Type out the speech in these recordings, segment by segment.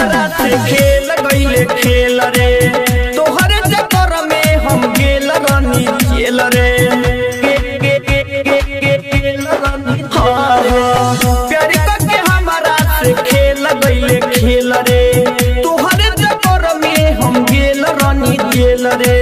हमारा से खेल गईले खेल रे तोहरे चक्कर में हम गेल रानी जेल रे प्यार करके हमारा से खेल गईले खेल रे तोहरे चक्कर में हम गेल रानी जेल रे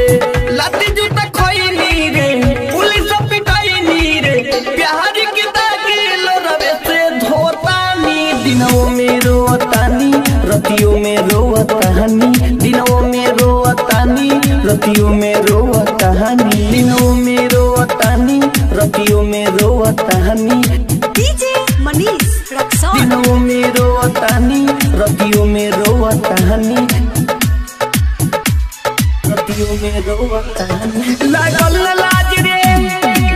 लाती जूता खइनी रे पुलिस पिटाइनी रे प्यार के दागिल रवे से धोतानी दिनों में रोतानी रतियों में रोतानी दिनों में रोतानी रतियों में रोतानी दिनों में रोतानी रतियों में रोतानी डीजे मनीष रक्सौल दिनों में रोतानी रतियों में रोतानी रतियों में रोतानी लागल लाज रे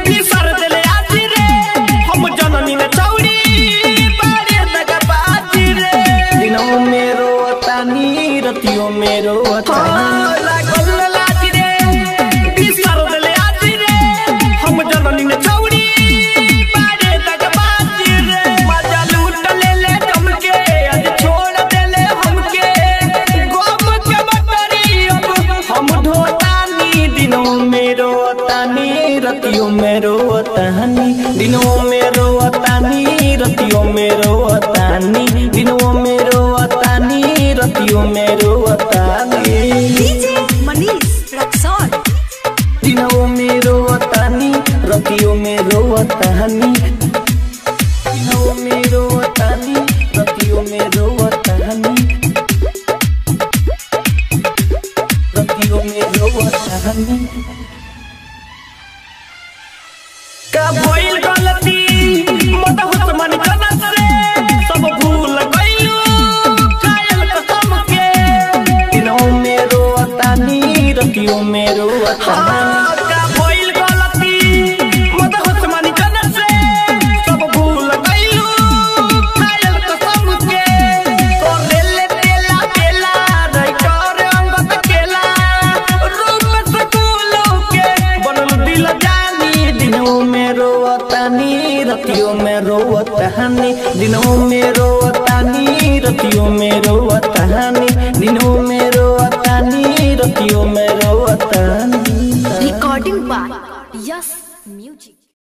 बिसर देले आज रे हम जननी में चौड़ी बारे दगबाज रे दिनों में रोतानी रतियों में रोतानी लागल लाज रे बिसर देले आज रे हम जननी में चौड़ी बारे दगबाज रे मजा लूट ले जमके आज छोड़ देले हमके गम के बटरी अब हम ढोतानी दिनों में रोतानी रतियों में रोतानी दिनों में रोतानी रतियों में रोतानी दिनों में रोतानी रतियों में रोतानी डीजे मनीष रक्सौल दिनों में रोतानी रतियों में रोतानी दिनों में रोतानी रतियों में रोतानी रतियों में रोतानी का भइल गलती मत होत मन जनत रे सब भूल गइलू कायल कसम के दिनों में रोतानी रतियों में रोतानी का भइल गलती मत होत मन जनत रे सब भूल गइलू कायल कसम के तोरे ले तेला तेला रही कर अंगत केला रूप से कुलो के बनल दिल जानी दिनों में रोतानी रतियों में रोतानी दिनों में रोतानी रतियों में रोतानी दिनों में रोतानी रतियों में रोतानी रिकॉर्डिंग बाय यस म्यूजिक।